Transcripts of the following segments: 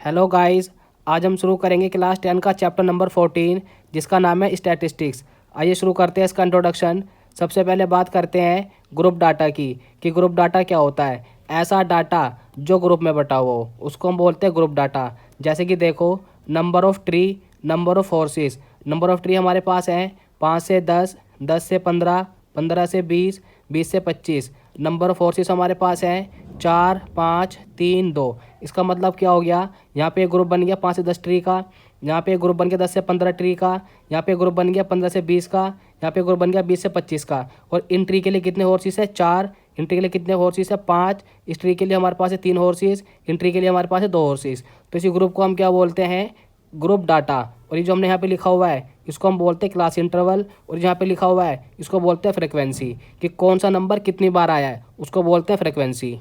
Hello guys, आज हम शुरू करेंगे क्लास 10 का चैप्टर नंबर 14 जिसका नाम है स्टैटिस्टिक्स। आइए शुरू करते हैं इसका इंट्रोडक्शन। सबसे पहले बात करते हैं ग्रुप डाटा की कि ग्रुप डाटा क्या होता है। ऐसा डाटा जो ग्रुप में बटा हो उसको हम बोलते हैं ग्रुप डाटा। जैसे कि देखो, number of tree, number of horses. Number of tree हमारे पास है 5 से 10, 10 से 15, 15 से 20, 20 से 25। नंबर ऑफ़ हॉर्सेस हमारे पास है 4, 5, 3, 2। इसका मतलब क्या हो गया, यहाँ पे ग्रुप बन गया 5 से 10 ट्री का, यहाँ पे ग्रुप बन गया 10 से 15 ट्री का, यहाँ पे ग्रुप बन गया 15 से 20 का, यहाँ पे ग्रुप बन गया 20 से 25 का। और इन ट्री के लिए कितने हॉर्सेस है? 4। इन ट्री के लिए कितने हॉर्सेस है? 5। इस ट्री के लिए हमारे पास है 3 हॉर्सेस। इन ट्री के लिए हमारे पास है 2 हॉर्सेस। तो इसी ग्रुप को हम क्या बोलते हैं? Group data. और ये जो हमने यहाँ पे लिखा हुआ है इसको हम बोलते हैं क्लास इंटरवल। और यहाँ पे लिखा हुआ है इसको बोलते हैं फ्रिक्वेंसी, कि कौन सा नंबर कितनी बार आया है उसको बोलते हैं फ्रिक्वेंसी।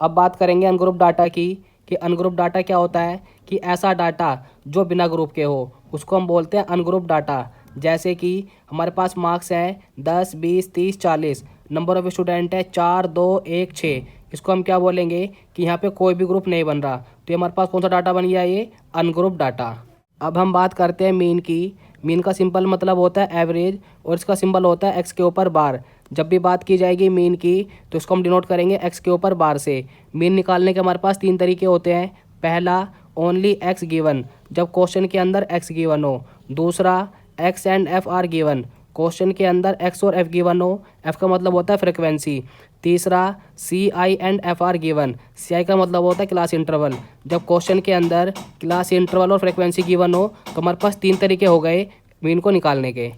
अब बात करेंगे अनग्रुप डाटा की कि अनग्रुप डाटा क्या होता है। कि ऐसा डाटा जो बिना ग्रुप के हो उसको हम बोलते हैं अनग्रुप डाटा। जैसे कि हमारे पास मार्क्स हैं 10, 20, 30, 40। नंबर ऑफ स्टूडेंट है 4, 2, 1, 6। इसको हम क्या बोलेंगे कि यहाँ पे कोई भी ग्रुप नहीं बन रहा, तो ये हमारे पास कौन सा डाटा बन गया? ये अनग्रुप डाटा। अब हम बात करते हैं मीन की। मीन का सिंपल मतलब होता है एवरेज और इसका सिंबल होता है एक्स के ऊपर बार। जब भी बात की जाएगी मीन की तो इसको हम डिनोट करेंगे एक्स के ऊपर बार से। मीन निकालने के हमारे पास 3 तरीके होते हैं। पहला, ओनली एक्स गिवन, जब क्वेश्चन के अंदर एक्स गिवन हो। दूसरा, x and f are given, question के अंदर एक्स और एफ गिवन हो। एफ का मतलब होता है फ्रिक्वेंसी। तीसरा, सी आई एंड एफ आर गिवन, सी आई का मतलब होता है क्लास इंटरवल, जब क्वेश्चन के अंदर क्लास इंटरवल और फ्रिक्वेंसी गिवन हो। तो हमारे पास 3 तरीके हो गए मीन को निकालने के।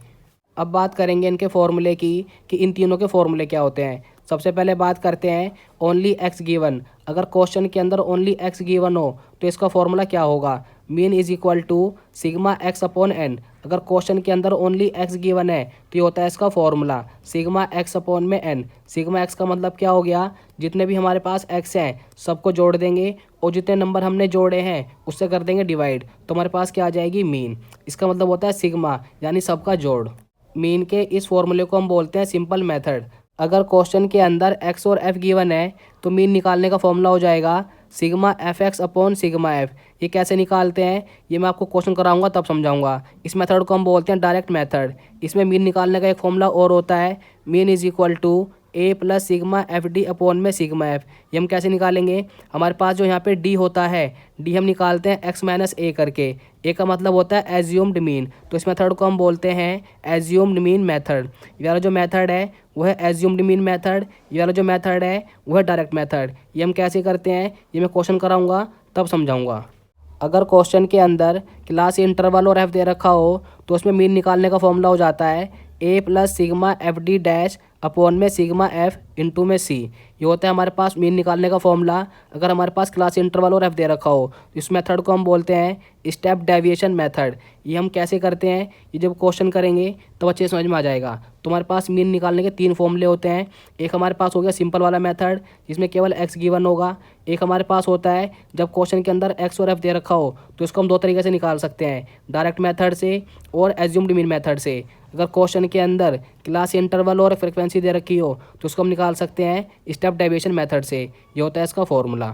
अब बात करेंगे इनके फॉर्मूले की कि इन तीनों के फॉर्मूले क्या होते हैं। सबसे पहले बात करते हैं ओनली एक्स गिवन। अगर क्वेश्चन के अंदर ओनली एक्स गिवन हो तो इसका फॉर्मूला क्या होगा? Mean is equal to sigma x upon n. अगर क्वेश्चन के अंदर ओनली एक्स गिवन है तो ये होता है इसका फॉर्मूला सिग्मा एक्स अपॉन में एन। सिग्मा एक्स का मतलब क्या हो गया? जितने भी हमारे पास एक्स हैं सबको जोड़ देंगे और जितने नंबर हमने जोड़े हैं उससे कर देंगे डिवाइड, तो हमारे पास क्या आ जाएगी? मीन। इसका मतलब होता है सिग्मा यानी सबका जोड़। मीन के इस फॉर्मूले को हम बोलते हैं सिंपल मेथड। अगर क्वेश्चन के अंदर एक्स और एफ गिवन है तो मीन निकालने का फॉर्मूला हो जाएगा sigma F x upon sigma f. ये कैसे निकालते हैं ये मैं आपको क्वेश्चन कराऊंगा तब समझाऊंगा। इस मेथड को हम बोलते हैं डायरेक्ट मेथड। इसमें मीन निकालने का एक फॉर्मूला और होता है, mean is equal to A plus sigma F D upon में सिग्मा एफ। ये हम कैसे निकालेंगे? हमारे पास जो यहाँ पे डी होता है, डी हम निकालते हैं एक्स माइनस ए करके। ए का मतलब होता है एज्यूम्ड मीन, तो इस मेथड को हम बोलते हैं एज्यूम्ड मीन मेथड। ये वाला जो मेथड है वो है एज्यूम्ड मीन मेथड, ये वाला जो मेथड है वो है डायरेक्ट मेथड। ये हम कैसे करते हैं ये मैं क्वेश्चन कराऊंगा तब समझाऊंगा। अगर क्वेश्चन के अंदर क्लास इंटरवल और एफ दे रखा हो तो उसमें मीन निकालने का फॉर्मूला हो जाता है A plus sigma F D dash upon में सिग्मा एफ इंटू में सी। ये होता है हमारे पास मीन निकालने का फॉर्मूला अगर हमारे पास क्लास इंटरवल और एफ दे रखा हो। इस मेथड को हम बोलते हैं स्टेप डेविएशन मेथड। ये हम कैसे करते हैं ये जब क्वेश्चन करेंगे तो अच्छे समझ में आ जाएगा। तो हमारे पास मीन निकालने के 3 फॉर्मूले होते हैं। एक हमारे पास हो गया सिंपल वाला मेथड जिसमें केवल एक्स गिवन होगा। एक हमारे पास होता है जब क्वेश्चन के अंदर एक्स और एफ दे रखा हो तो इसको हम 2 तरीके से निकाल सकते हैं, डायरेक्ट मेथड से और एज्यूम्ड मीन मेथड से। अगर क्वेश्चन के अंदर क्लास इंटरवल और फ्रिक्वेंसी दे रखी हो तो उसको हम निकाल सकते हैं स्टेप डेविएशन मेथड से। ये होता है इसका फॉर्मूला।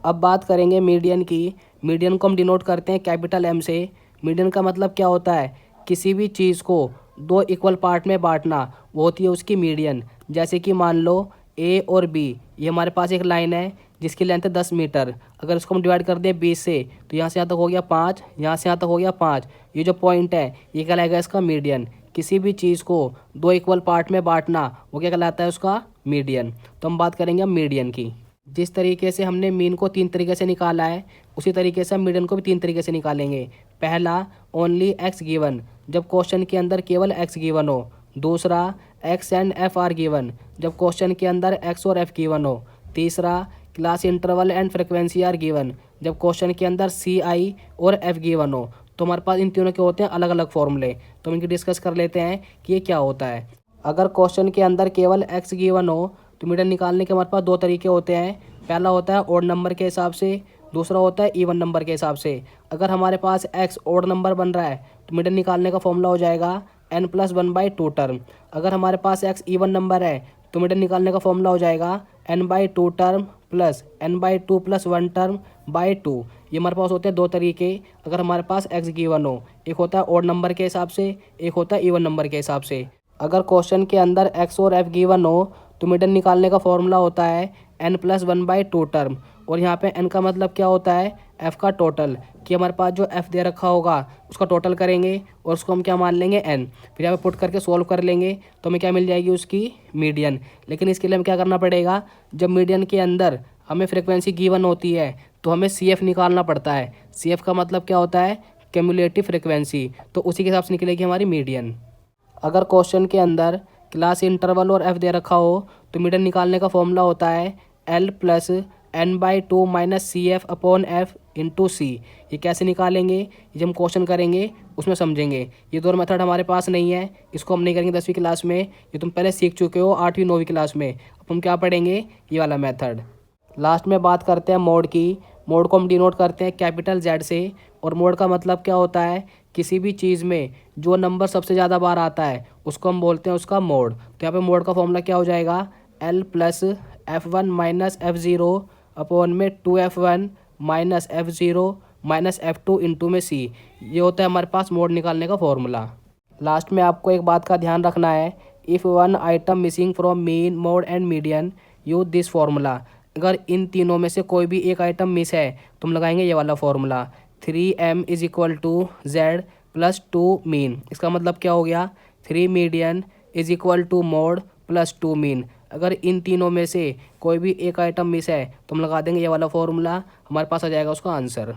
अब बात करेंगे मीडियन की। मीडियन को हम डिनोट करते हैं कैपिटल एम से। मीडियन का मतलब क्या होता है? किसी भी चीज़ को 2 इक्वल पार्ट में बांटना, वो होती है उसकी मीडियन। जैसे कि मान लो ए और बी, ये हमारे पास एक लाइन है जिसकी लेंथ है 10 मीटर। अगर इसको हम डिवाइड कर दें 20 से तो यहाँ से यहाँ तक हो गया 5, यहाँ से यहाँ तक हो गया 5। ये जो पॉइंट है ये कहलाएगा इसका मीडियन। किसी भी चीज़ को 2 इक्वल पार्ट में बांटना वो क्या कहलाता है? उसका मीडियन। तो हम बात करेंगे अब मीडियन की। जिस तरीके से हमने मीन को 3 तरीके से निकाला है उसी तरीके से हम मीडियन को भी 3 तरीके से निकालेंगे। पहला, ओनली एक्स गिवन, जब क्वेश्चन के अंदर केवल एक्स गिवन हो। दूसरा, x and f are given, जब क्वेश्चन के अंदर एक्स और एफ गिवन हो। तीसरा, class interval and frequency are given, जब क्वेश्चन के अंदर सी आई और एफ गिवन हो। तो हमारे पास इन तीनों के होते हैं अलग अलग फॉर्मूले, तो हम इनकी डिस्कस कर लेते हैं कि ये क्या होता है। अगर क्वेश्चन के अंदर केवल एक्स गिवन हो तो मीडियन निकालने के हमारे पास 2 तरीके होते हैं। पहला होता है ओड नंबर के हिसाब से, दूसरा होता है इवन नंबर के हिसाब से। अगर हमारे पास एक्स ओड नंबर बन रहा है तो मीडियन निकालने का फॉर्मूला हो जाएगा n प्लस 1/2 टर्म। अगर हमारे पास एक्स इवन नंबर है तो मीडियन निकालने का फॉर्मूला हो जाएगा n/2 term plus n/2 plus 1 term by 2। ये हमारे पास होते हैं दो तरीके अगर हमारे पास एक्स गिवन हो। एक होता है ऑड नंबर के हिसाब से, एक होता है इवन नंबर के हिसाब से। अगर क्वेश्चन के अंदर एक्स और एफ गिवन हो तो मीडियन निकालने का फॉर्मूला होता है n+1/2 टर्म। और यहाँ पे n का मतलब क्या होता है, f का टोटल, कि हमारे पास जो f दे रखा होगा उसका टोटल करेंगे और उसको हम क्या मान लेंगे n। फिर यहाँ पे पुट करके सॉल्व कर लेंगे तो हमें क्या मिल जाएगी, उसकी मीडियन। लेकिन इसके लिए हमें क्या करना पड़ेगा, जब मीडियन के अंदर हमें फ्रिक्वेंसी गिवन होती है तो हमें CF निकालना पड़ता है। CF का मतलब क्या होता है, क्यूमुलेटिव फ्रिक्वेंसी, तो उसी के हिसाब से निकलेगी हमारी मीडियन। अगर क्वेश्चन के अंदर क्लास इंटरवल और f दे रखा हो तो मीडियन निकालने का फॉर्मूला होता है L+n/2 - CF/F × C। ये कैसे निकालेंगे, ये जब हम क्वेश्चन करेंगे उसमें समझेंगे। ये दोनों मेथड हमारे पास नहीं है, इसको हम नहीं करेंगे 10वीं क्लास में, ये तुम पहले सीख चुके हो 8वीं 9वीं क्लास में। अब हम क्या पढ़ेंगे, ये वाला मेथड। लास्ट में बात करते हैं मोड की। मोड को हम डिनोट करते हैं कैपिटल Z से। और मोड का मतलब क्या होता है, किसी भी चीज़ में जो नंबर सबसे ज़्यादा बार आता है उसको हम बोलते हैं उसका मोड। तो यहाँ पे मोड का फॉर्मूला क्या हो जाएगा, L+F1 - F0/2F1 - F0 - F2 × C। ये होता है हमारे पास मोड निकालने का फॉर्मूला। लास्ट में आपको एक बात का ध्यान रखना है, if one item missing from mean, mode and median use this formula. अगर इन तीनों में से कोई भी एक आइटम मिस है तो हम लगाएंगे ये वाला फॉर्मूला, 3m = Z + 2 मीन। इसका मतलब क्या हो गया, 3 मीडियन = मोड + 2 मीन। अगर इन तीनों में से कोई भी एक आइटम मिस है तो हम लगा देंगे ये वाला फॉर्मूला, हमारे पास आ जाएगा उसका आंसर।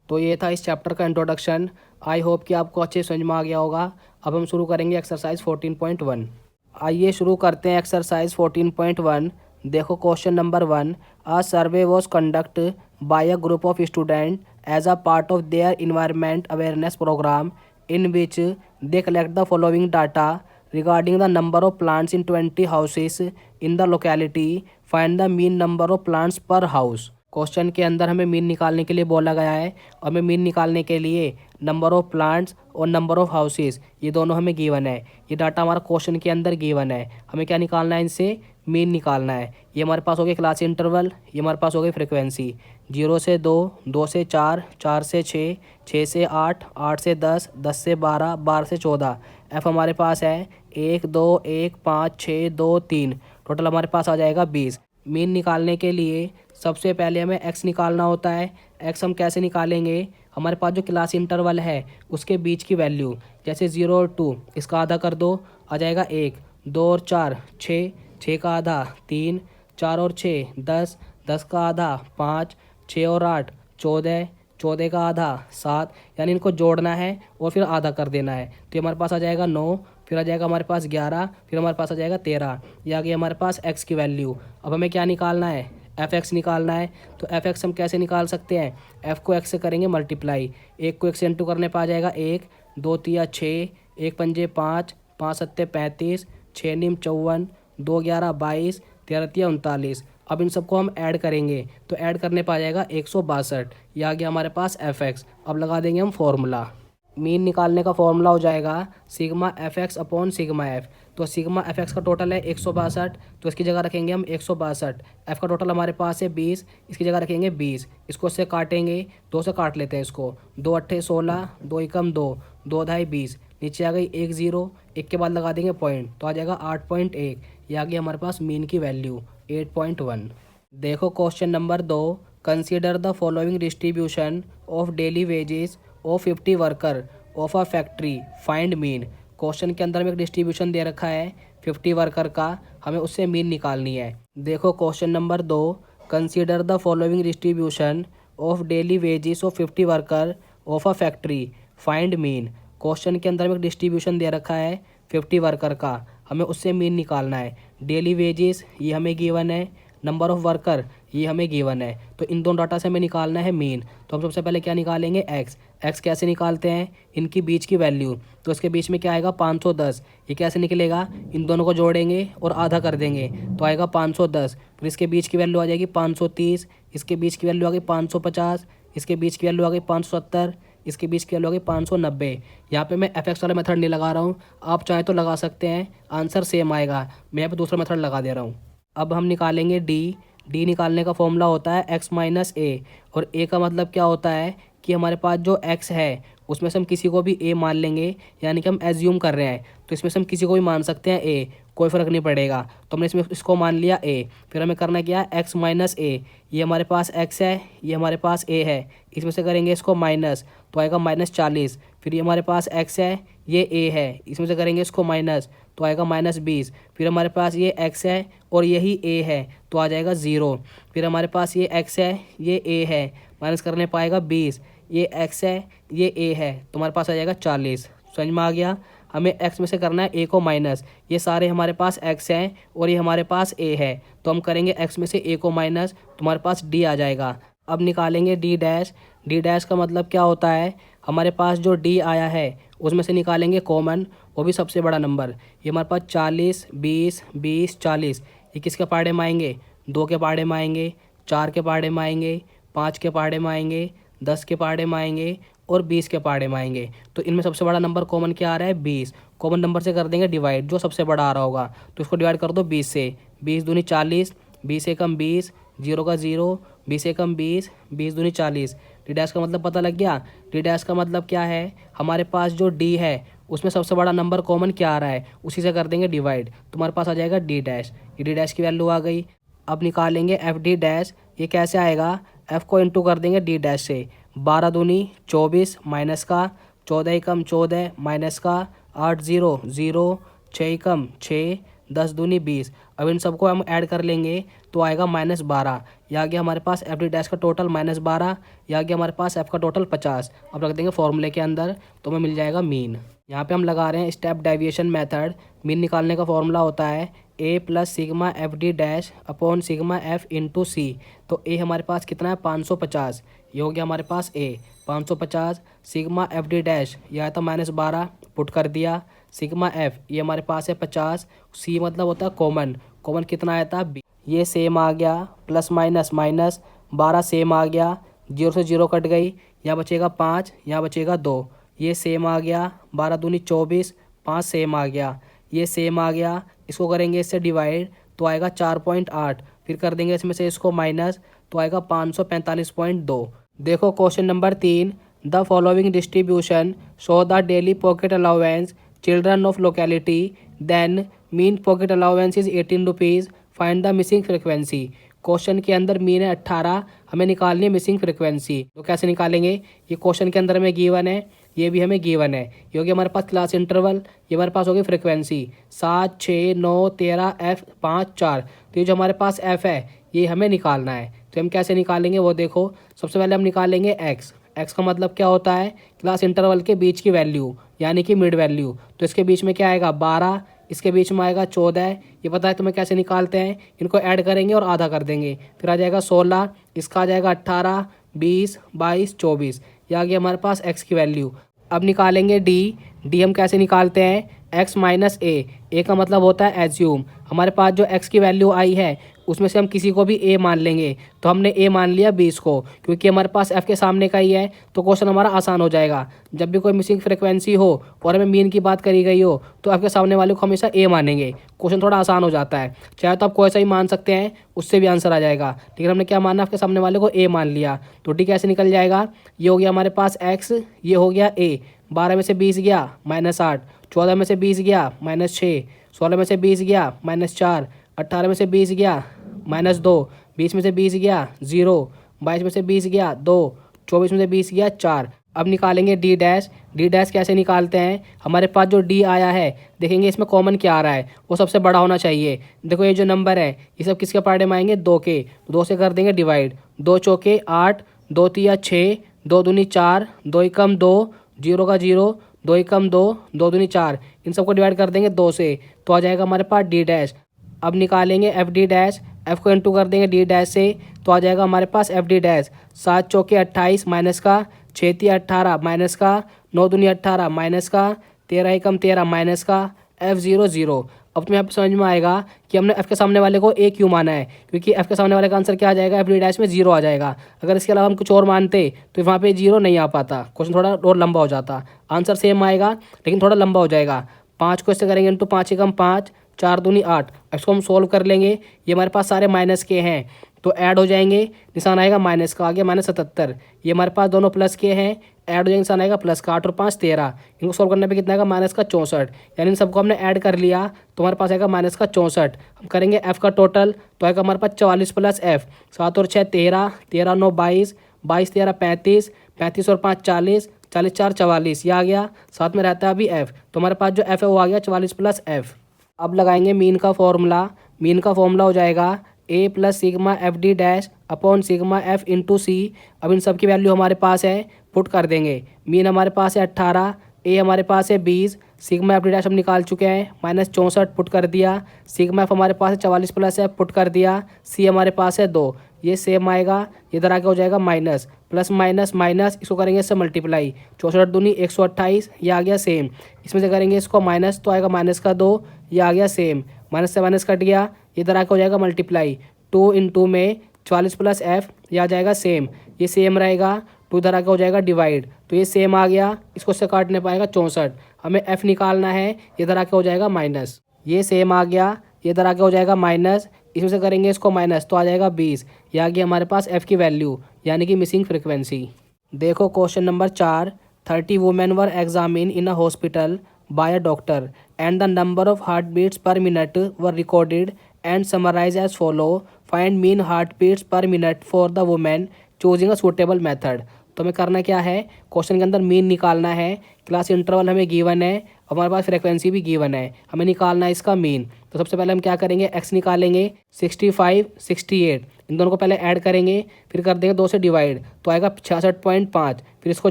तो ये था इस चैप्टर का इंट्रोडक्शन। आई होप कि आपको अच्छे समझ में आ गया होगा। अब हम शुरू करेंगे एक्सरसाइज 14.1। आइए शुरू करते हैं एक्सरसाइज 14.1। देखो question number 1, a survey was conduct by a group of student as a part of their environment awareness program in which they collect the following data regarding the number of plants in 20 houses in the locality. Find the mean number of plants per house. Question के अंदर हमें mean निकालने के लिए बोला गया है और हमें मीन निकालने के लिए नंबर ऑफ प्लांट्स और नंबर ऑफ हाउसेस ये दोनों हमें गिवन है। ये डाटा हमारा क्वेश्चन के अंदर गिवन है, हमें क्या निकालना है, इनसे मीन निकालना है। ये हमारे पास हो गया क्लास इंटरवल, ये हमारे पास हो गई फ्रिक्वेंसी। 0 से 2, 2 से 4, 4 से 6, 6 से 8, 8 से 10, 10 से 12, 12 से 14। एफ हमारे पास है 1 2 1 5 6 2 3, टोटल हमारे पास आ जाएगा 20। मीन निकालने के लिए सबसे पहले हमें एक्स निकालना होता है। एक्स हम कैसे निकालेंगे, हमारे पास जो क्लास इंटरवल है उसके बीच की वैल्यू, जैसे 0 और 2, इसका आधा कर दो, आ जाएगा 1, 2 और 4 6, 6 का आधा 3, 4 और 6 10, 10 का आधा 5, 6 और 8 14, 14 का आधा 7, यानी इनको जोड़ना है और फिर आधा कर देना है। तो ये हमारे पास आ जाएगा 9, फिर आ जाएगा हमारे पास 11, फिर हमारे पास आ जाएगा 13। ये आ गई हमारे पास x की वैल्यू। अब हमें क्या निकालना है, f(x) निकालना है। तो f(x) हम कैसे निकाल सकते हैं, f को x से करेंगे मल्टीप्लाई, 1 को 1 से इंटू करने पर आ जाएगा 1, 2 तिया 6, 1 पंजे 5, 5 सत्ते 35, 6 नीम 54, 2 11 22, 13 तिया 39। अब इन सबको हम ऐड करेंगे तो ऐड करने पर आ जाएगा 162। ये आ गया हमारे पास f(x). अब लगा देंगे हम फॉर्मूला। मीन निकालने का फॉर्मूला हो जाएगा सिग्मा f(x)/σf। तो सिग्मा f(x) का टोटल है 162, तो इसकी जगह रखेंगे हम 162। f का टोटल हमारे पास है 20, इसकी जगह रखेंगे 20। इसको इससे काटेंगे, 2 से काट लेते हैं इसको, 2 अट्ठे 16, 2 एकम 2, 2 ढाई 20, नीचे आ गई 1 0, 1 के बाद लगा देंगे पॉइंट तो आ जाएगा 8.1। ये आ गया हमारे पास मीन की वैल्यू 8.1। देखो question number 2, consider the following distribution of daily wages of 50 worker of a factory, find mean. Question के अंदर में एक डिस्ट्रीब्यूशन दे रखा है 50 वर्कर का, हमें उससे मीन निकालनी है। देखो question number 2, consider the following distribution of daily wages of 50 worker of a factory, find mean. Question के अंदर में एक डिस्ट्रीब्यूशन दे रखा है 50 वर्कर का, हमें उससे मीन निकालना है। डेली वेजेस ये हमें गिवन है, नंबर ऑफ वर्कर ये हमें गिवन है, तो इन दोनों डाटा से हमें निकालना है मीन। तो हम सबसे पहले क्या निकालेंगे, एक्स। एक्स कैसे निकालते हैं, इनकी बीच की वैल्यू, तो इसके बीच में क्या आएगा 510। ये कैसे निकलेगा, इन दोनों को जोड़ेंगे और आधा कर देंगे तो आएगा 510। फिर इसके बीच की वैल्यू आ जाएगी 530, इसके बीच की वैल्यू आ गई 550, इसके बीच की वैल्यू आ गई 570, इसके बीच की वैल्यू आ गई 590। यहाँ पे मैं एफ एक्स वाला मेथड नहीं लगा रहा हूँ, आप चाहें तो लगा सकते हैं, आंसर सेम आएगा। मैं यहाँ पे दूसरा मेथड लगा दे रहा हूँ। अब हम निकालेंगे डी। डी निकालने का फॉर्मूला होता है एक्स माइनस ए, और ए का मतलब क्या होता है कि हमारे पास जो एक्स है उसमें से हम किसी को भी ए मान लेंगे, यानी कि हम एज्यूम कर रहे हैं तो इसमें से हम किसी को भी मान सकते हैं ए, कोई फ़र्क नहीं पड़ेगा। तो हमने इसमें इसको मान लिया ए, फिर हमें करना क्या है, एक्स माइनस ए, ये हमारे पास एक्स है, ये हमारे पास ए है, इसमें से करेंगे इसको माइनस तो आएगा -40। फिर ये हमारे पास एक्स है, ये ए है, इसमें से करेंगे इसको माइनस तो आएगा -20। फिर हमारे पास ये एक्स है और यही ए है तो आ जाएगा 0। फिर हमारे पास ये एक्स है, ये ए है, माइनस करने पाएगा 20, ये एक्स है, ये ए है, तो हमारे पास आ जाएगा 40। समझ में आ गया। हमें एक्स में से करना है ए को माइनस, ये सारे हमारे पास एक्स हैं और ये हमारे पास ए है, तो हम करेंगे एक्स में से ए को माइनस, तुम्हारे पास डी आ जाएगा। अब निकालेंगे डी डैश। डी डैश का मतलब क्या होता है, हमारे पास जो डी आया है उसमें से निकालेंगे कॉमन, वो भी सबसे बड़ा नंबर। ये हमारे पास 40, 20, 20, 40, ये किसके पाड़े में आएंगे, 2 के पाड़े में आएंगे, 4 के पाड़े में आएंगे, 5 के पाड़े में आएंगे, 10 के पाड़े में आएंगे और 20 के पाड़े में आएंगे। तो इनमें सबसे बड़ा नंबर कॉमन क्या आ रहा है, 20। कॉमन नंबर से कर देंगे डिवाइड, जो सबसे बड़ा आ रहा होगा तो इसको डिवाइड कर दो 20 से। 20 दूनी 40, 20 एकम 20, 0 का 0, 20 एकम 20, 20 दूनी 40। डी डैश का मतलब पता लग गया। डी डैश का मतलब क्या है, हमारे पास जो डी है उसमें सबसे बड़ा नंबर कॉमन क्या आ रहा है, उसी से कर देंगे डिवाइड, तुम्हारे पास आ जाएगा डी डैश। ये डी डैश की वैल्यू आ गई। अब निकालेंगे एफ डी डैश। ये कैसे आएगा, एफ को इंटू कर देंगे डी डैश से। 12 दूनी 24 माइनस का 14 एकम 14 माइनस का 8 0 0 6 एकम 6 10 दूनी 20। अब इन सबको हम ऐड कर लेंगे तो आएगा -12। यह आ गया हमारे पास एफ डी डैश का टोटल -12। यह आ गया हमारे पास एफ का टोटल 50। अब रख देंगे फॉर्मूले के अंदर तो हमें मिल जाएगा मीन। यहाँ पे हम लगा रहे हैं स्टेप डेविएशन मेथड। मीन निकालने का फॉर्मूला होता है A plus sigma F D dash upon sigma F into C. तो ए हमारे पास कितना है 550, ये हो गया हमारे पास ए 550। सिग्मा एफ डी डैश यह आया था -12, पुट कर दिया। सिग्मा एफ ये हमारे पास है 50, सी मतलब होता है कॉमन, कॉमन कितना आया था 20, ये सेम आ गया, प्लस माइनस माइनस 12 सेम आ गया, 0 से 0 कट गई, यहाँ बचेगा 5, यहाँ बचेगा 2, ये सेम आ गया, 12 दूनी 24, 5 सेम आ गया, ये सेम आ गया। इसको करेंगे इससे डिवाइड तो आएगा 4.8, फिर कर देंगे इसमें से इसको माइनस तो आएगा 545.2। देखो question number 3, the following distribution show the daily pocket allowance children of locality, then mean pocket allowance is 18 rupees, find the missing frequency. Question के अंदर मीन है 18, हमें निकालनी है मिसिंग फ्रिक्वेंसी। तो कैसे निकालेंगे, ये क्वेश्चन के अंदर हमें गिवन है, ये भी हमें गिवन है, ये हो गया हमारे पास क्लास इंटरवल, ये हमारे पास होगी फ्रिक्वेंसी 7 6 9 13 F 5 4। तो ये जो हमारे पास F है ये हमें निकालना है। तो हम कैसे निकालेंगे वो देखो, सबसे पहले हम निकालेंगे एक्स। एक्स का मतलब क्या होता है, क्लास इंटरवल के बीच की वैल्यू यानी कि मिड वैल्यू। तो इसके बीच में क्या आएगा 12, इसके बीच में आएगा 14, ये पता है तुम्हें कैसे निकालते हैं, इनको ऐड करेंगे और आधा कर देंगे, फिर आ जाएगा 16, इसका आ जाएगा 18 20 22 24। ये आ गया हमारे पास एक्स की वैल्यू। अब निकालेंगे डी। डी हम कैसे निकालते हैं, एक्स माइनस ए का मतलब होता है एज्यूम। हमारे पास जो एक्स की वैल्यू आई है उसमें से हम किसी को भी ए मान लेंगे, तो हमने ए मान लिया 20 को, क्योंकि हमारे पास एफ के सामने का ही है तो क्वेश्चन हमारा आसान हो जाएगा। जब भी कोई मिसिंग फ्रिक्वेंसी हो और हमें मीन की बात करी गई हो तो एफ के सामने वाले को हमेशा ए मानेंगे, क्वेश्चन थोड़ा आसान हो जाता है। चाहे तो आप कोई सा ही मान सकते हैं, उससे भी आंसर आ जाएगा, लेकिन हमने क्या माना, एफ के सामने वाले को ए मान लिया। तो डी कैसे निकल जाएगा, ये हो गया हमारे पास एक्स, ये हो गया ए, 12 में से 20 गया -8, 14 में से 20 गया -6, 16 में से 20 गया -4, 18 में से 20 गया -2, 20 में से 20 गया 0, 22 में से 20 गया 2, 24 में से 20 गया 4। अब निकालेंगे डी डैश। डी डैश कैसे निकालते हैं, हमारे पास जो डी आया है देखेंगे इसमें कॉमन क्या आ रहा है, वो सबसे बड़ा होना चाहिए। देखो ये जो नंबर है ये सब किसके पार्टे में आएंगे, 2 के, 2 से कर देंगे डिवाइड, 2 चौके 8, 2 तिया 6, 2 दूनी 4, 2 एकम 2, 0 का 0, 2 एकम 2, 2 दूनी 4, इन सबको डिवाइड कर देंगे 2 से तो आ जाएगा हमारे पास डी डैश। अब निकालेंगे एफ डी डैश। एफ को इंटू कर देंगे डी डैश से तो आ जाएगा हमारे पास एफ डी डैश। 7 चौके 28 माइनस का, 6 तिया 18 माइनस का, 9 दूनी 18 माइनस का, 13 एकम 13 माइनस का, F0 0। अब तुम्हें यहाँ पे समझ में आएगा कि हमने एफ के सामने वाले को ए क्यों माना है, क्योंकि एफ के सामने वाले का आंसर क्या आ जाएगा, एफ डी डैश में 0 आ जाएगा। अगर इसके अलावा हम कुछ और मानते तो वहाँ पे 0 नहीं आ पाता, क्वेश्चन थोड़ा और लंबा हो जाता। आंसर सेम आएगा लेकिन थोड़ा लंबा हो जाएगा। 5 को इससे करेंगे इंटू 5 एकम 5, 4 दूनी 8। इसको हम सोल्व कर लेंगे। ये हमारे पास सारे माइनस के हैं तो ऐड हो जाएंगे, निशान आएगा माइनस का, आगे -77। ये हमारे पास दोनों प्लस के हैं, ऐड हो जाएंगे, निशान आएगा प्लस का। 8 और 5 13। इनको सोल्व करने पे कितना आएगा माइनस का 64। यानी इन सबको हमने ऐड कर लिया तो हमारे पास आएगा माइनस का 64। हम करेंगे एफ का टोटल तो आएगा हमारे पास 44 प्लस एफ। 7 और 6 13, 13 9 22, 22 13 35, 35 और 5 40, 40 4 44। ये आ गया, साथ में रहता है अभी एफ, तो हमारे पास जो एफ है वो आ गया 44 प्लस एफ। अब लगाएंगे मीन का फॉर्मूला। मीन का फॉर्मूला हो जाएगा A plus sigma F D dash upon sigma F into C. अब इन सब की वैल्यू हमारे पास है, पुट कर देंगे। मीन हमारे पास है 18, ए हमारे पास है 20, सिग्मा एफ डी डैश हम निकाल चुके हैं -64 पुट कर दिया। सिग्मा एफ हमारे पास है 44 प्लस एफ पुट कर दिया। सी हमारे पास है 2, ये सेम आएगा, इधर आके हो जाएगा माइनस, प्लस माइनस माइनस, इसको करेंगे इससे मल्टीप्लाई। 64 दूनी 128, ये आ गया सेम। इसमें से करेंगे इसको माइनस तो आएगा माइनस का 2, ये आ गया सेम। माइनस से माइनस कट गया, इधर आके हो जाएगा मल्टीप्लाई। 2 इन 2 में 44 प्लस एफ, ये आ जाएगा सेम, ये सेम रहेगा। 2 इधर आके हो जाएगा डिवाइड, तो ये सेम आ गया, इसको से काटने पाएगा 64। हमें एफ निकालना है, इधर आके हो जाएगा माइनस, ये सेम आ गया, इधर आके हो जाएगा माइनस, इसमें से करेंगे इसको माइनस तो आ जाएगा 20। ये आ गया हमारे पास एफ की वैल्यू, यानी कि मिसिंग फ्रिक्वेंसी। देखो question number 4। 30 women were examine in a hospital by a doctor and the number of heart beats per minute were recorded and summarise as follow. Find mean heart beats per minute for the women choosing a suitable method. तो हमें करना क्या है, question के अंदर mean निकालना है, class interval हमें गिवन है, हमारे पास फ्रिक्वेंसी भी गिवन है, हमें निकालना है इसका मीन। तो सबसे पहले हम क्या करेंगे, एक्स निकालेंगे 65 68, इन दोनों को पहले ऐड करेंगे, फिर कर देंगे 2 से डिवाइड तो आएगा 66.5। फिर इसको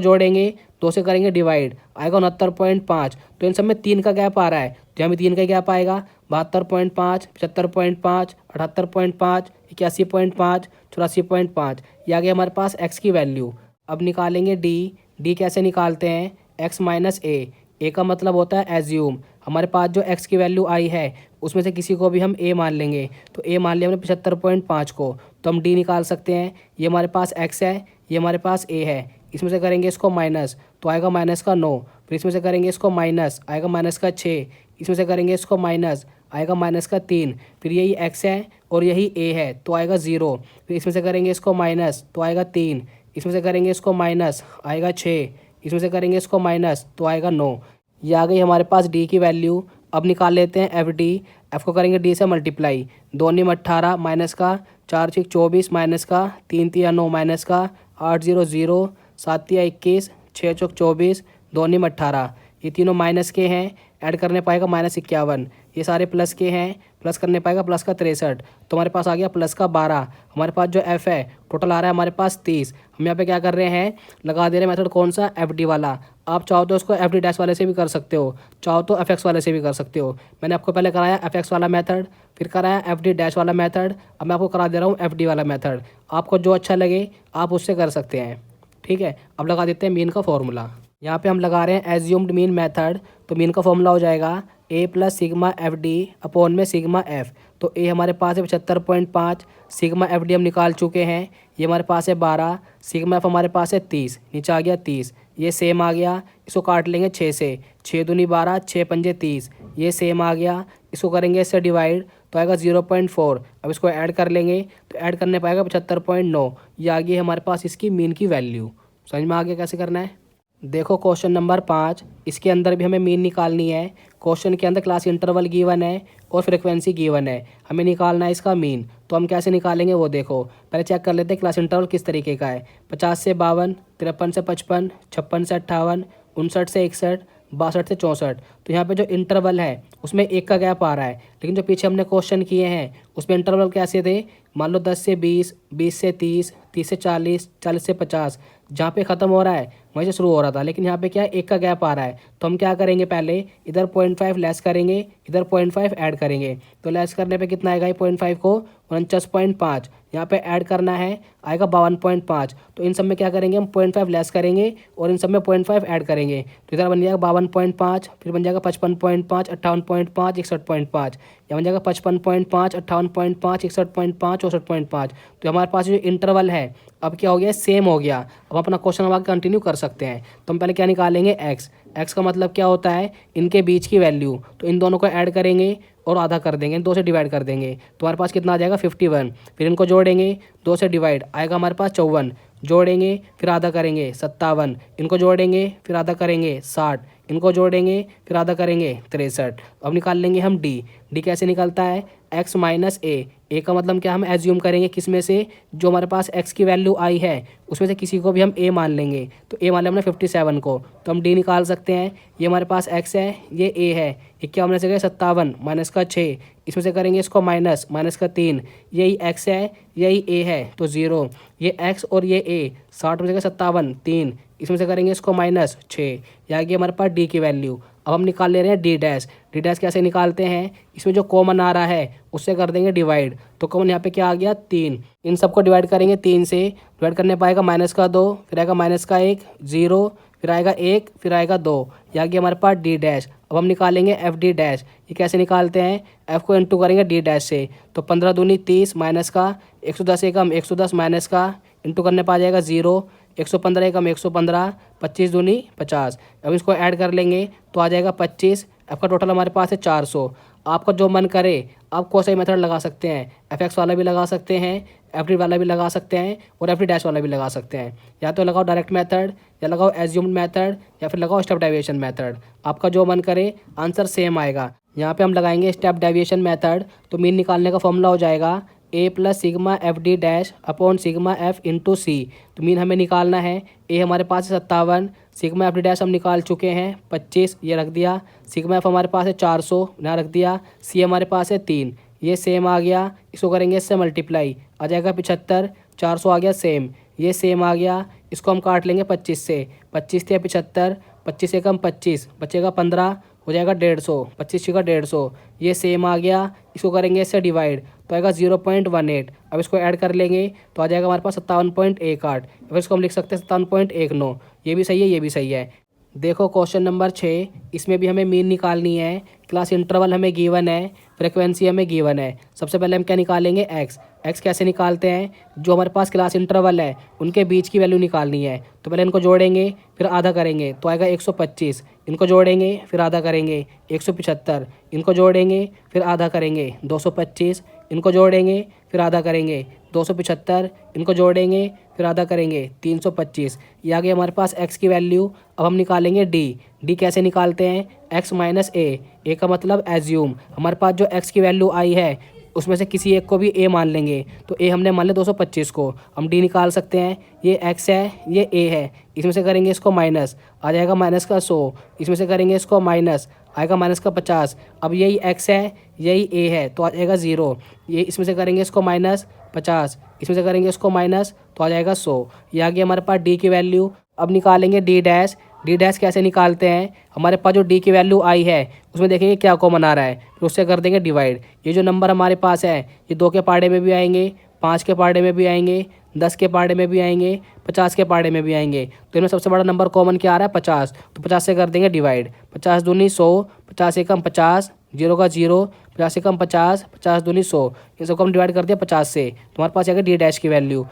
जोड़ेंगे, 2 से करेंगे डिवाइड, आएगा 69.5। तो इन सब में 3 का गैप आ रहा है, तो यहाँ भी 3 का गैप आएगा। 72.5, 75.5, 78.5, 81.5, 84.5। ये आ गया हमारे पास एक्स की वैल्यू। अब निकालेंगे डी कैसे निकालते हैं, एक्स माइनस ए का मतलब होता है एज्यूम। हमारे पास जो एक्स की वैल्यू आई है उसमें से किसी को भी हम ए मान लेंगे, तो ए मान लिया हमने 75.5 को, तो हम डी निकाल सकते हैं। ये हमारे पास एक्स है, ये हमारे पास ए है, इसमें से करेंगे इसको माइनस तो आएगा माइनस का 9। फिर इसमें से करेंगे इसको माइनस, आएगा माइनस का 6। इसमें से करेंगे इसको माइनस, आएगा माइनस का 3। फिर यही एक्स है और यही ए है तो आएगा 0। फिर इसमें से करेंगे इसको माइनस तो आएगा 3। इसमें से करेंगे इसको माइनस, आएगा 6। इसमें से करेंगे इसको माइनस तो आएगा 9। ये आ गई हमारे पास डी की वैल्यू। अब निकाल लेते हैं एफ डी। एफ को करेंगे डी से मल्टीप्लाई, 2 9 18 माइनस का, 4 6 24 माइनस का, 3 3 9 माइनस का, 8 0 0, 7 3 21, 6 4 24, 2 9 18। ये तीनों माइनस के हैं, ऐड करने पाएगा -51। ये सारे प्लस के हैं, प्लस करने पाएगा प्लस का 63। तो हमारे पास आ गया प्लस का 12। हमारे पास जो एफ है टोटल आ रहा है हमारे पास 30। हम यहाँ पे क्या कर रहे हैं, लगा दे रहे हैं मेथड कौन सा, एफ डी वाला। आप चाहो तो इसको एफ डी डैश वाले से भी कर सकते हो, चाहो तो एफ एक्स वाले से भी कर सकते हो। मैंने आपको पहले कराया एफ एक्स वाला मेथड, फिर कराया एफ डी डैश वाला मेथड, अब मैं आपको करा दे रहा हूँ एफ डी वाला मेथड। आपको जो अच्छा लगे आप उससे कर सकते हैं, ठीक है। अब लगा देते हैं मीन का फॉर्मूला। यहाँ पे हम लगा रहे हैं एज्यूम्ड मीन मेथड, तो मीन का फॉर्मूला हो जाएगा A plus sigma F D upon में सिग्मा एफ। तो ए हमारे पास है 75.5, सिग्मा एफ डी हम निकाल चुके हैं, ये हमारे पास है 12, सिग्मा एफ हमारे पास है 30, नीचे आ गया 30, ये सेम आ गया। इसको काट लेंगे 6 से, 6 दूनी 12, 6 पंजे 30, ये सेम आ गया। इसको करेंगे इससे डिवाइड तो आएगा 0.4। अब इसको ऐड कर लेंगे तो ऐड करने पाएगा 75.9। ये आ गई हमारे पास इसकी मीन की वैल्यू। समझ में आ गया कैसे करना है। देखो क्वेश्चन नंबर 5, इसके अंदर भी हमें मीन निकालनी है। क्वेश्चन के अंदर क्लास इंटरवल गिवन है और फ्रिक्वेंसी गिवन है, हमें निकालना है इसका मीन। तो हम कैसे निकालेंगे वो देखो, पहले चेक कर लेते हैं क्लास इंटरवल किस तरीके का है। 50 से 52, 53 से 55, 56 से 58, 59 से 61, 62 से 64। तो यहाँ पे जो इंटरवल है उसमें 1 का गैप आ रहा है, लेकिन जो पीछे हमने क्वेश्चन किए हैं उसमें इंटरवल कैसे थे, मान लो 10 से 20, 20 से 30, 30 से 40, 40 से 50, जहाँ पे ख़त्म हो रहा है वहीं से शुरू हो रहा था, लेकिन यहाँ पे क्या है 1 का गैप आ रहा है। तो हम क्या करेंगे, पहले इधर 0.5 लेस करेंगे, इधर 0.5 ऐड करेंगे। तो लेस करने पे कितना आएगा, 0.5 को 49.5 यहाँ पे ऐड करना है, आएगा 52.5। तो इन सब में क्या करेंगे, हम 0.5 लेस करेंगे और इन सब में 0.5 ऐड करेंगे। तो इधर बन जाएगा 52.5, फिर बन जाएगा 55.5, 58.5, 61.5, यहाँ बन जाएगा 55.5, 58.5, 61.5, 64.5। तो हमारे पास जो इंटरवल है अब क्या हो गया, सेम हो गया। अब अपना क्वेश्चन हम आगे कंटिन्यू कर सकते हैं। तो हम पहले क्या निकालेंगे, एक्स। एक्स का मतलब क्या होता है, इनके बीच की वैल्यू। तो इन दोनों को ऐड करेंगे और आधा कर देंगे, 2 से डिवाइड कर देंगे तो हमारे पास कितना आ जाएगा 51। फिर इनको जोड़ेंगे, 2 से डिवाइड आएगा हमारे पास 54, जोड़ेंगे फिर आधा करेंगे 57, इनको जोड़ेंगे फिर आधा करेंगे 60, इनको जोड़ेंगे फिर आधा करेंगे 63। अब निकाल लेंगे हम डी कैसे निकलता है, x माइनस ए का मतलब क्या हम एज्यूम करेंगे किस में से, जो हमारे पास x की वैल्यू आई है उसमें से किसी को भी हम a मान लेंगे। तो a मान लिया हमने 57 को, तो हम d निकाल सकते हैं। ये हमारे पास x है, ये a है, ये क्या हमने से 57 माइनस का 6, इसमें से करेंगे इसको माइनस का 3, यही x है यही a है तो 0, ये x और ये a 60 में से 57 3, इसमें से करेंगे इसको -6, ये आ गई हमारे पास d की वैल्यू। अब हम निकाल ले रहे हैं डी डैश कैसे निकालते हैं, इसमें जो कॉमन आ रहा है उससे कर देंगे डिवाइड, तो कॉमन यहाँ पे क्या आ गया 3, इन सबको डिवाइड करेंगे 3 से, डिवाइड करने पाएगा -2, फिर आएगा -1 0, फिर आएगा 1, फिर आएगा 2, ये आ गया हमारे पास डी डैश। अब हम निकालेंगे एफ डी डैश, ये कैसे निकालते हैं, एफ को इंटू करेंगे डी डैश से, तो 15 दूनी 30 माइनस का 110 एकम 110 माइनस का इंटू करने पा जाएगा 0, 115 एकम 115, 25 दूनी 50। अब इसको ऐड कर लेंगे तो आ जाएगा 25। आपका टोटल हमारे पास है 400। आपका जो मन करे आप कोई सा मेथड लगा सकते हैं, एफ वाला भी लगा सकते हैं, एफ डी वाला भी लगा सकते हैं और एफ डी डैश वाला भी लगा सकते हैं। या तो लगाओ डायरेक्ट मेथड, या लगाओ एज्यूम्ड मेथड, या फिर लगाओ स्टेप डेविएशन मेथड, आपका जो मन करे आंसर सेम आएगा। यहाँ पे हम लगाएंगे स्टेप डेविएशन मेथड, तो मीन निकालने का फॉर्मूला हो जाएगा A plus sigma F D dash upon sigma F into C. तो मीन हमें निकालना है, ए हमारे पास है 57, सिग्मा एफ डी डैश हम निकाल चुके हैं 25, ये रख दिया, सिग्मा एफ हमारे पास है 400 यहाँ रख दिया, सी हमारे पास है 3, ये सेम आ गया। इसको करेंगे इससे मल्टीप्लाई, आ जाएगा 75, 400 आ गया सेम, ये सेम आ गया। इसको हम काट लेंगे 25 से, 25 थे 75, 25 से कम 25 बचेगा 15, हो जाएगा 150, 25 का 150, ये सेम आ गया। इसको करेंगे इससे डिवाइड तो आएगा 0.18। अब इसको ऐड कर लेंगे तो आ जाएगा हमारे पास 57.18, फिर इसको हम लिख सकते हैं 57.19, ये भी सही है ये भी सही है। देखो क्वेश्चन नंबर 6, इसमें भी हमें मीन निकालनी है, क्लास इंटरवल हमें गिवन है, फ्रिक्वेंसी हमें गिवन है। सबसे पहले हम क्या निकालेंगे एक्स कैसे निकालते हैं, जो हमारे पास क्लास इंटरवल है उनके बीच की वैल्यू निकालनी है। तो पहले इनको जोड़ेंगे फिर आधा करेंगे तो आएगा 125, इनको जोड़ेंगे फिर आधा करेंगे 175, इनको जोड़ेंगे फिर आधा करेंगे 225, इनको जोड़ेंगे फिर आधा करेंगे 275, इनको जोड़ेंगे फिर आधा करेंगे 325, ये आ गई हमारे पास x की वैल्यू। अब हम निकालेंगे डी कैसे निकालते हैं, x माइनस ए का मतलब एज्यूम, हमारे पास जो x की वैल्यू आई है उसमें से किसी एक को भी a मान लेंगे, तो a हमने मान लिया 225 को, हम d निकाल सकते हैं, ये x है ये a है, इसमें से करेंगे इसको माइनस, आ जाएगा -100, इसमें से करेंगे इसको माइनस, आएगा -50। अब यही x है यही a है तो आ जाएगा 0, ये इसमें से करेंगे इसको -50, इसमें से करेंगे इसको माइनस तो आ जाएगा 100, ये आ गया हमारे पास d की वैल्यू। अब निकालेंगे डी डैश कैसे निकालते हैं, हमारे पास जो डी की वैल्यू आई है उसमें देखेंगे क्या कॉमन आ रहा है, फिर उससे कर देंगे डिवाइड। ये जो नंबर हमारे पास है ये 2 के पाड़े में भी आएंगे, 5 के पाड़े में भी आएंगे, 10 के पाड़े में भी आएंगे, 50 के पाड़े में भी आएंगे। तो इनमें सबसे बड़ा नंबर कॉमन क्या आ रहा है 50, तो 50 से कर देंगे डिवाइड, 50 दूनी 100, 50 से कम 50, 0 का 0, 50 से कम 50, 50 दूनी 100, इन सबको हम डिवाइड कर दिया 50 से, तुम्हारे पास आएगा डी डैश की वैल्यू।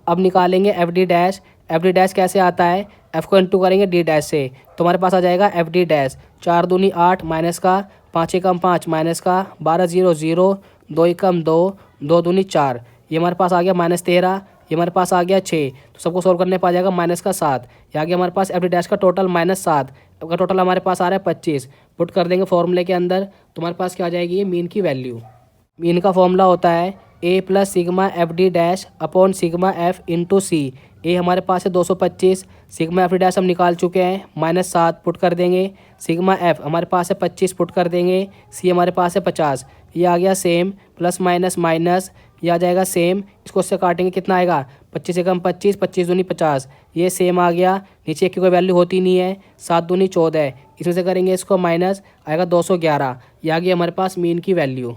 अब निकालेंगे एफ डी डैश कैसे आता है, एफ को इंटू करेंगे डी डैश से, तो हमारे पास आ जाएगा एफ डी डैश, 4 दूनी 8 माइनस का 5 एकम 5 माइनस का 12 0 0, 2 एकम 2, 2 दूनी 4, ये हमारे पास आ गया -13, ये हमारे पास आ गया 6, तो सबको सोल्व करने पर आ जाएगा -7, ये आ गया हमारे पास एफ डी डैश का टोटल -7, का टोटल हमारे पास आ रहा है 25, पुट कर देंगे फॉर्मूले के अंदर, तो हमारे पास क्या आ जाएगी ये मीन की वैल्यू। मीन का फॉर्मूला होता है A plus sigma F D dash upon sigma F into C. A हमारे पास है 225, सिग्मा एफ डी डैश हम निकाल चुके हैं -7 पुट कर देंगे, सिग्मा एफ हमारे पास है 25 पुट कर देंगे, सी हमारे पास है 50, ये आ गया सेम, प्लस माइनस माइनस ये आ जाएगा सेम, इसको उससे काटेंगे कितना आएगा 25 से कम 25, 25 दूनी 50, ये सेम आ गया, नीचे की कोई वैल्यू होती नहीं है, 7 दूनी 14, इसमें से करेंगे इसको माइनस, आएगा 211, ये आ गया हमारे पास मीन की वैल्यू।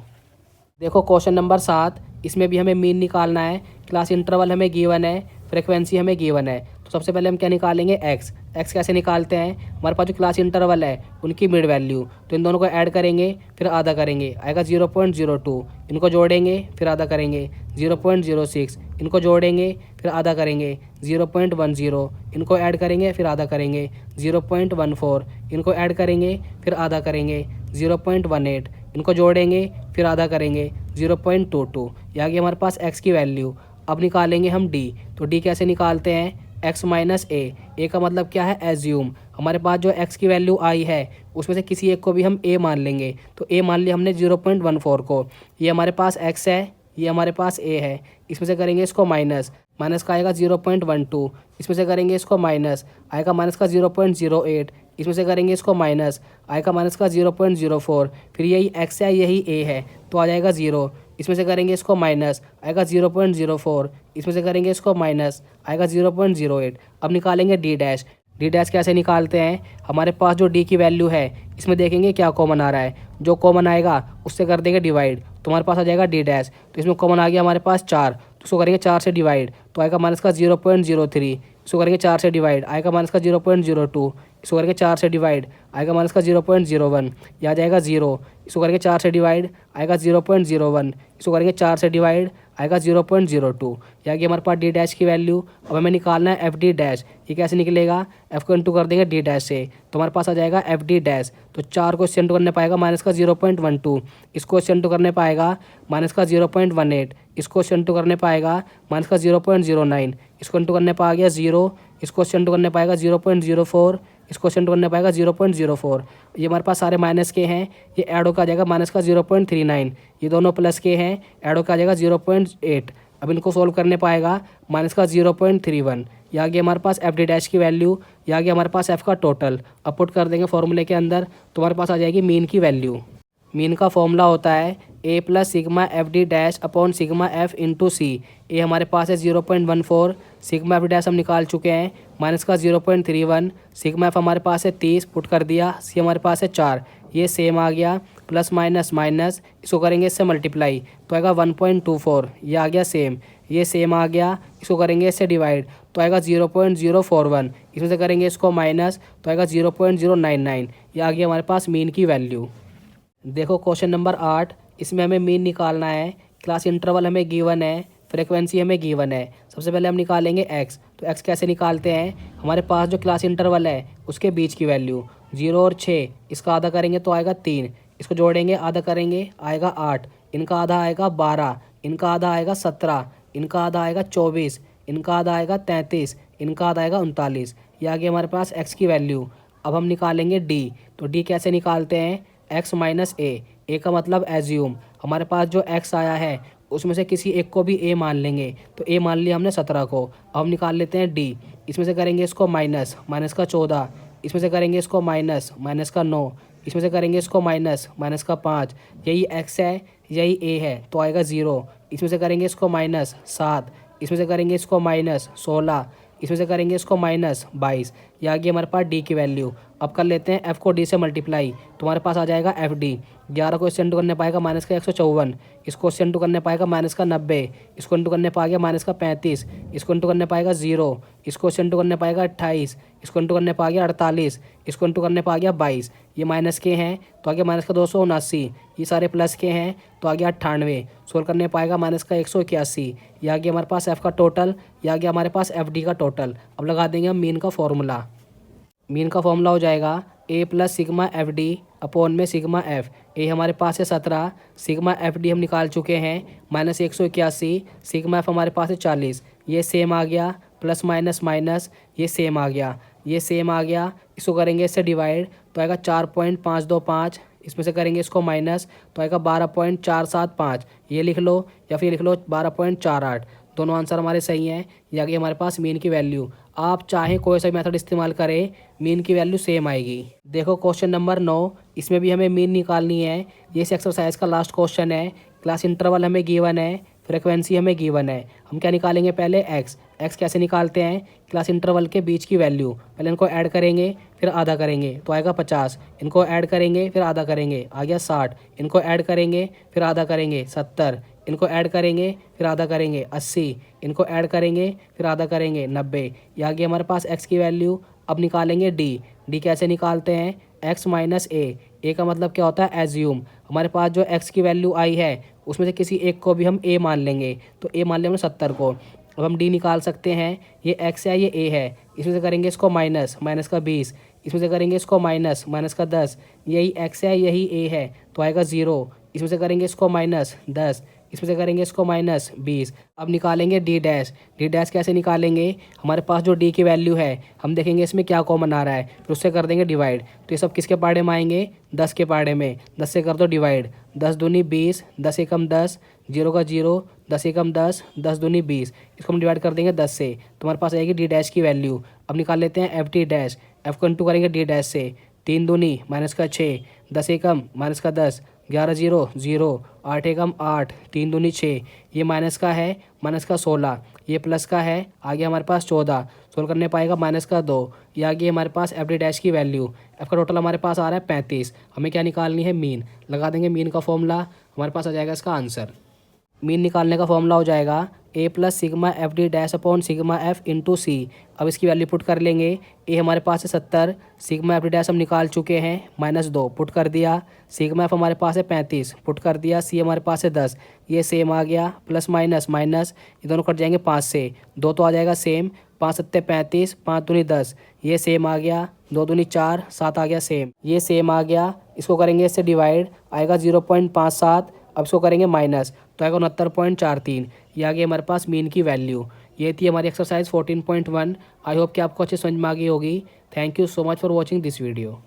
देखो क्वेश्चन नंबर 7, इसमें भी हमें मीन निकालना है, क्लास इंटरवल हमें गिवन है, फ्रिक्वेंसी हमें गिवन है। तो सबसे पहले हम क्या निकालेंगे एक्स कैसे निकालते हैं, हमारे पास जो क्लास इंटरवल है उनकी मिड वैल्यू, तो इन दोनों को ऐड करेंगे फिर आधा करेंगे, आएगा 0.02, इनको जोड़ेंगे फिर आधा करेंगे 0.06, इनको जोड़ेंगे फिर आधा करेंगे 0.10, इनको ऐड करेंगे फिर आधा करेंगे 0.14, इनको ऐड करेंगे फिर आधा करेंगे 0.18, इनको जोड़ेंगे फिर आधा करेंगे 0.22, ये आ गई हमारे पास x की वैल्यू। अब निकालेंगे हम d, तो d कैसे निकालते हैं, x माइनस ए का मतलब क्या है, एज्यूम। हमारे पास जो x की वैल्यू आई है उसमें से किसी एक को भी हम a मान लेंगे, तो a मान लिया हमने 0.14 को। ये हमारे पास x है, ये हमारे पास a है, इसमें से करेंगे इसको माइनस, माइनस का आएगा 0.12, इसमें से करेंगे इसको माइनस, आएगा माइनस का 0.08, इसमें से करेंगे इसको माइनस, आएगा माइनस का 0.04, फिर यही x है यही a है तो आ जाएगा 0, इसमें से करेंगे इसको माइनस, आएगा 0.04, इसमें से करेंगे इसको माइनस, आएगा 0.08। अब निकालेंगे डी डैश। डी डैश कैसे निकालते हैं, हमारे पास जो डी की वैल्यू है इसमें देखेंगे क्या कॉमन आ रहा है, जो कॉमन आएगा उससे कर देंगे डिवाइड, तो हमारे पास आ जाएगा डी डैश। तो इसमें कॉमन आ गया हमारे पास 4, तो उसको करेंगे 4 से डिवाइड, तो आएगा माइनस का 0.03, इसको करेंगे 4 से डिवाइड, आएगा माइनस का 0.02, इसको करके 4 से डिवाइड, आएगा माइनस का 0.01, यह आ जाएगा 0, इसको करेंगे 4 से डिवाइड, आएगा 0.01, इसको करेंगे 4 से डिवाइड, आएगा 0.02, यह आ गया हमारे पास डी डैश की वैल्यू। अब हमें निकालना है एफ डी डैश। ये कैसे निकलेगा, एफ को इंटू कर देंगे डी डैश से, तो हमारे पास आ जाएगा एफ डी डैश। तो 4 को इससे इंटू करने पाएगा माइनस का 0.12, इसको इससे इंटू करने पाएगा माइनस का 0.18, इसको इससे इंटू करने पाएगा माइनस का 0.09, इसको इंटू करने पाएगा 0, इसको इससे इंटू करने पाएगा 0.04, इसको इंटू करने पाएगा 0.04। ये हमारे पास सारे माइनस के हैं, ये ऐड होकर आ जाएगा माइनस का 0.39, ये दोनों प्लस के हैं, ऐड होकर आ जाएगा 0.8। अब इनको सोल्व करने पाएगा माइनस का 0.31, ये आ गया हमारे पास एफ डी डैश की वैल्यू, ये आ गया हमारे पास एफ का टोटल। अब पुट कर देंगे फॉर्मूले के अंदर, तो हमारे पास आ जाएगी मीन की वैल्यू। मीन का फॉर्मूला होता है A plus sigma F D dash upon sigma F into C. A हमारे पास है 0.14, सिग्मा एफ डी डैश हम निकाल चुके हैं माइनस का 0.31, सिग्मा एफ हमारे पास है 30, पुट कर दिया, सी हमारे पास है 4, ये सेम आ गया, प्लस माइनस माइनस, इसको करेंगे इससे मल्टीप्लाई, तो आएगा 1.24, ये आ गया सेम, ये सेम आ गया, इसको करेंगे इससे डिवाइड, तो आएगा 0.041, इसमें से करेंगे इसको माइनस, तो आएगा 0.099, ये आ गया हमारे पास मीन की वैल्यू। देखो क्वेश्चन नंबर 8, इसमें हमें मीन निकालना है, क्लास इंटरवल हमें गिवन है, फ्रीक्वेंसी हमें गिवन है। सबसे पहले हम निकालेंगे x, तो x कैसे निकालते हैं, हमारे पास जो क्लास इंटरवल है उसके बीच की वैल्यू 0 और 6, इसका आधा करेंगे तो आएगा 3, इसको जोड़ेंगे आधा करेंगे आएगा 8, इनका आधा आएगा 12, इनका आधा आएगा 17, इनका आधा आएगा 24, इनका आधा आएगा 33, इनका आधा आएगा 39, ये आ गया हमारे पास x की वैल्यू। अब हम निकालेंगे d, तो d कैसे निकालते हैं, x माइनस ए का मतलब एज्यूम। हमारे पास जो x आया है उसमें से किसी एक को भी a मान लेंगे, तो a मान लिया हमने 17 को। अब हम निकाल लेते हैं d, इसमें से करेंगे इसको माइनस, माइनस का 14, इसमें से करेंगे इसको माइनस, माइनस का 9, इसमें से करेंगे इसको माइनस, माइनस का 5, यही x है यही a है तो आएगा 0, इसमें से करेंगे इसको माइनस 7, इसमें से करेंगे इसको माइनस 16, इसमें से करेंगे इसको माइनस 22, ये आ गई हमारे पास डी की वैल्यू। अब कर लेते हैं f को d से मल्टीप्लाई, तो हमारे पास आ जाएगा एफ डी। 11 को इससे इंटू करने पाएगा माइनस का 154, इसको इससे इंटू करने पाएगा माइनस का 90, इसको इंटू करने पाएगा माइनस का 35, इसको इंटू करने पाएगा 0, इसको इससे इंटू करने पाएगा 28, इसको इंटू करने पाएगा 48, इसको इंटू करने पाएगा 22, ये माइनस के हैं तो आगे माइनस का 279, ये सारे प्लस के हैं तो आगे 98, सोल्व करने पाएगा माइनस का 181, ये आ गया हमारे पास एफ का टोटल, ये आ गया हमारे पास एफ डी का टोटल। अब लगा देंगे हम मीन का फॉर्मूला। मीन का फॉर्मूला हो जाएगा A plus sigma F D upon में सिग्मा एफ। ए हमारे पास है 17, सिग्मा एफ डी हम निकाल चुके हैं माइनस 181, सिग्मा एफ हमारे पास है 40, ये सेम आ गया, प्लस माइनस माइनस, ये सेम आ गया, ये सेम आ गया, इसको करेंगे इससे डिवाइड तो आएगा 4.525, इसमें से करेंगे इसको माइनस तो आएगा 12.475, ये लिख लो या फिर लिख लो 12.48, दोनों आंसर हमारे सही हैं। ये आ गई हमारे पास मीन की वैल्यू। आप चाहें कोई सा मेथड इस्तेमाल करें, मीन की वैल्यू सेम आएगी। देखो क्वेश्चन नंबर 9, इसमें भी हमें मीन निकालनी है। ये इस एक्सरसाइज का लास्ट क्वेश्चन है। क्लास इंटरवल हमें गिवन है, फ्रीक्वेंसी हमें गिवन है। हम क्या निकालेंगे पहले एक्स कैसे निकालते हैं, क्लास इंटरवल के बीच की वैल्यू, पहले इनको ऐड करेंगे फिर आधा करेंगे तो आएगा 50, इनको ऐड करेंगे फिर आधा करेंगे आ गया 60, इनको ऐड करेंगे फिर आधा करेंगे 70, इनको ऐड करेंगे फिर आधा करेंगे 80, इनको ऐड करेंगे फिर आधा करेंगे 90। ये आ गई हमारे पास x की वैल्यू। अब निकालेंगे d कैसे निकालते हैं, x माइनस ए का मतलब क्या होता है एज्यूम। हमारे पास जो x की वैल्यू आई है उसमें से किसी एक को भी हम a मान लेंगे, तो a मान लें हमने 70 को। अब हम d निकाल सकते हैं, ये x है ये a है, इसमें से करेंगे इसको माइनस, माइनस का 20, इसमें से करेंगे इसको माइनस, माइनस का 10, यही x है यही a है तो आएगा 0। इसमें से करेंगे इसको माइनस 10, इसमें से करेंगे इसको माइनस 20। अब निकालेंगे डी डैश। डी डैश कैसे निकालेंगे, हमारे पास जो डी की वैल्यू है हम देखेंगे इसमें क्या कॉमन आ रहा है, फिर उससे कर देंगे डिवाइड। तो ये सब किसके पाड़े में आएंगे, 10 के पाड़े में। 10 से कर दो डिवाइड, 10 दूनी 20, 10 एकम 10, 0 का 0, 10 एकम 10, 10 दूनी 20। इसको हम डिवाइड कर देंगे 10 से, तो हमारे पास आएगी डी डैश की वैल्यू। अब निकाल लेते हैं एफ डी डैश। एफ को इंटू करेंगे डी डैश से, 3 दूनी माइनस का 6, 10 एकम माइनस का 10, 11 0 0, 8 एकम 8, 3 दूनी 6, ये माइनस का है माइनस का 16, ये प्लस का है आगे हमारे पास 14, सोल्व करने पाएगा माइनस का 2, ये आगे हमारे पास एफ डी डैश की वैल्यू। एफ का टोटल हमारे पास आ रहा है 35। हमें क्या निकालनी है, मीन। लगा देंगे मीन का फॉर्मूला, हमारे पास आ जाएगा इसका आंसर। मीन निकालने का फॉर्मूला हो जाएगा A plus sigma F D dash upon sigma F into C. अब इसकी वैल्यू पुट कर लेंगे। ए हमारे पास है 70, सिग्मा एफ डी डैश हम निकाल चुके हैं -2 पुट कर दिया, सिग्मा एफ हमारे पास है 35 पुट कर दिया, सी हमारे पास है 10, ये सेम आ गया, प्लस माइनस माइनस ये दोनों कट जाएंगे 5 से, 2 तो आ जाएगा सेम, 5 सत्ते 35, 5 दूनी 10, ये सेम आ गया, 2 दूनी 4, 7 आ गया सेम, ये सेम आ गया। इसको करेंगे इससे डिवाइड, आएगा 0.57। अब इसको करेंगे माइनस तो आएगा 69.43। ये आ गई हमारे पास मीन की वैल्यू। ये थी हमारी एक्सरसाइज 14.1। आई होप कि आपको अच्छे समझ में आ गई होगी। Thank you so much for watching this video.